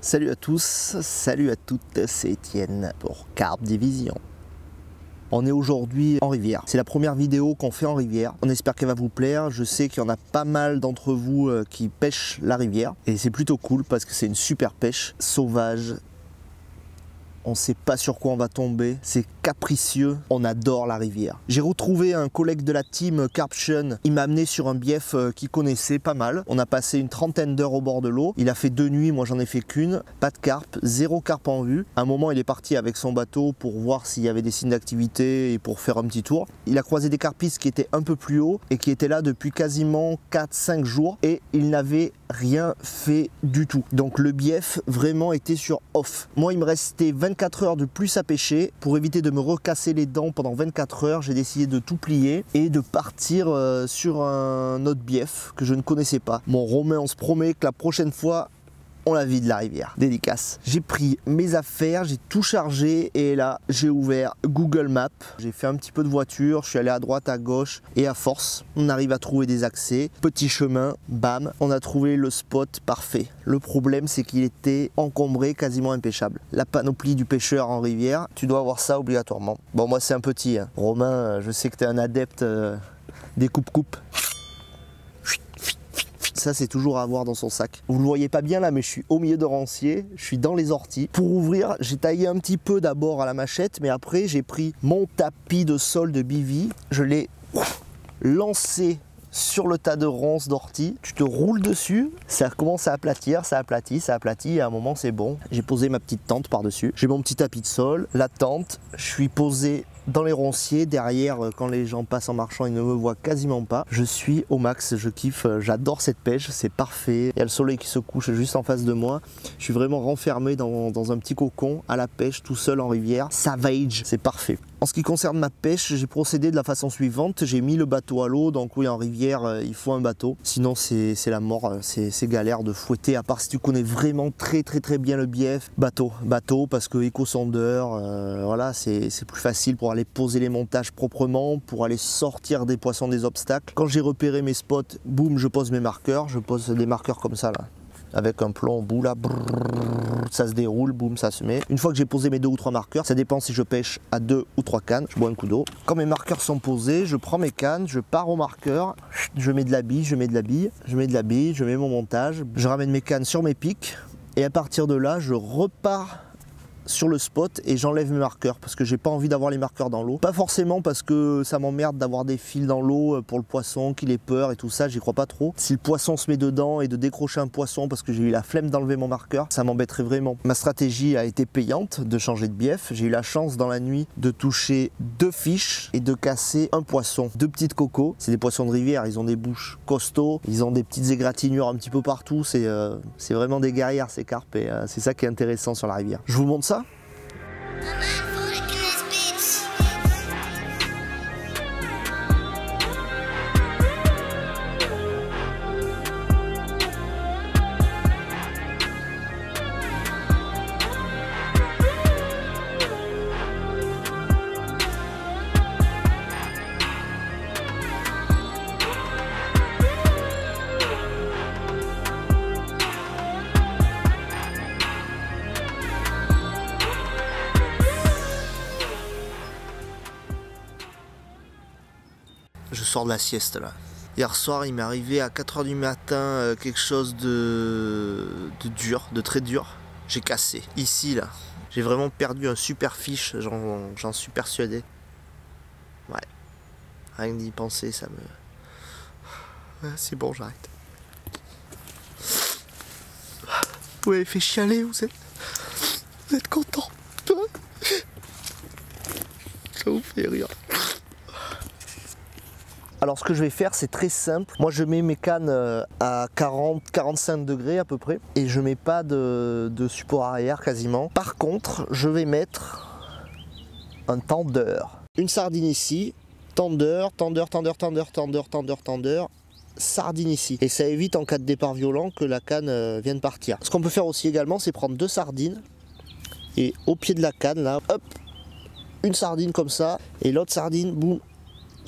Salut à tous, salut à toutes, c'est Étienne pour Carpe Division. On est aujourd'hui en rivière. C'est la première vidéo qu'on fait en rivière. On espère qu'elle va vous plaire. Je sais qu'il y en a pas mal d'entre vous qui pêchent la rivière. Et c'est plutôt cool parce que c'est une super pêche sauvage. On ne sait pas sur quoi on va tomber, c'est capricieux, on adore la rivière. J'ai retrouvé un collègue de la team Carption, il m'a amené sur un bief qu'il connaissait pas mal. On a passé une trentaine d'heures au bord de l'eau, il a fait 2 nuits, moi j'en ai fait qu'une, pas de carpe, 0 carpe en vue. À un moment il est parti avec son bateau pour voir s'il y avait des signes d'activité et pour faire un petit tour. Il a croisé des carpistes qui étaient un peu plus haut et qui étaient là depuis quasiment 4-5 jours et il n'avait rien fait du tout. Donc le bief vraiment était sur off. Moi il me restait 24 heures de plus à pêcher. Pour éviter de me recasser les dents pendant 24 heures, j'ai décidé de tout plier et de partir sur un autre bief que je ne connaissais pas. Mon Romain, on se promet que la prochaine fois on la vide la rivière. Dédicace. J'ai pris mes affaires, j'ai tout chargé et là j'ai ouvert Google Maps. J'ai fait un petit peu de voiture, je suis allé à droite, à gauche et à force, on arrive à trouver des accès. Petit chemin, bam, on a trouvé le spot parfait. Le problème c'est qu'il était encombré, quasiment impêchable. La panoplie du pêcheur en rivière, tu dois avoir ça obligatoirement. Bon moi c'est un petit, hein. Romain, je sais que tu es un adepte des coupes-coupes. Ça c'est toujours à avoir dans son sac. Vous le voyez pas bien là, mais je suis au milieu de rancier, je suis dans les orties. Pour ouvrir, j'ai taillé un petit peu d'abord à la machette, mais après j'ai pris mon tapis de sol de bivy, je l'ai lancé sur le tas de ronces d'ortie, tu te roules dessus, ça commence à aplatir, ça aplatit, et à un moment c'est bon. J'ai posé ma petite tente par-dessus, j'ai mon petit tapis de sol, la tente, je suis posé dans les ronciers, derrière quand les gens passent en marchant ils ne me voient quasiment pas. Je suis au max, je kiffe, j'adore cette pêche, c'est parfait. Il y a le soleil qui se couche juste en face de moi. Je suis vraiment renfermé dans un petit cocon à la pêche, tout seul en rivière. Savage, c'est parfait. En ce qui concerne ma pêche, j'ai procédé de la façon suivante. J'ai mis le bateau à l'eau, donc oui en rivière il faut un bateau. Sinon c'est la mort, c'est galère de fouetter, à part si tu connais vraiment très bien le bief. Bateau parce que éco-sondeur, voilà c'est plus facile pour aller poser les montages proprement, pour aller sortir des poissons des obstacles. Quand j'ai repéré mes spots, boum, je pose mes marqueurs, je pose des marqueurs comme ça là, avec un plomb au bout là, brrr, ça se déroule, boum, ça se met. Une fois que j'ai posé mes 2 ou 3 marqueurs, ça dépend si je pêche à 2 ou 3 cannes, je bois un coup d'eau. Quand mes marqueurs sont posés, je prends mes cannes, je pars au marqueur, je mets de la bille, je mets mon montage, je ramène mes cannes sur mes pics et à partir de là, je repars sur le spot et j'enlève mes marqueurs parce que j'ai pas envie d'avoir les marqueurs dans l'eau. Pas forcément parce que ça m'emmerde d'avoir des fils dans l'eau pour le poisson, qu'il ait peur et tout ça, j'y crois pas trop. Si le poisson se met dedans et de décrocher un poisson parce que j'ai eu la flemme d'enlever mon marqueur, ça m'embêterait vraiment. Ma stratégie a été payante de changer de bief. J'ai eu la chance dans la nuit de toucher 2 fiches et de casser un poisson. 2 petites cocos, c'est des poissons de rivière, ils ont des bouches costauds, ils ont des petites égratignures un petit peu partout, c'est vraiment des guerrières ces carpes et c'est ça qui est intéressant sur la rivière. Je vous montre ça. Je sors de la sieste là. Hier soir il m'est arrivé à 4 h du matin quelque chose de dur, de très dur. J'ai cassé. Ici là, j'ai vraiment perdu un super fiche, j'en suis persuadé. Ouais. Rien que d'y penser ça me... Ouais, c'est bon, j'arrête. Vous m'avez fait chialer, vous êtes content. Ça vous fait rire. Alors ce que je vais faire c'est très simple, moi je mets mes cannes à 40-45 degrés à peu près et je mets pas de support arrière quasiment. Par contre je vais mettre un tendeur. Une sardine ici, tendeur, sardine ici. Et ça évite en cas de départ violent que la canne vienne partir. Ce qu'on peut faire aussi également c'est prendre 2 sardines et au pied de la canne là, hop, une sardine comme ça et l'autre sardine, boum,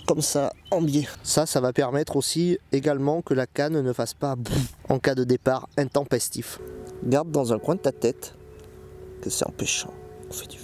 comme ça en biais. Ça va permettre aussi également que la canne ne fasse pas en cas de départ intempestif. Garde dans un coin de ta tête que c'est en pêchant qu'on fait du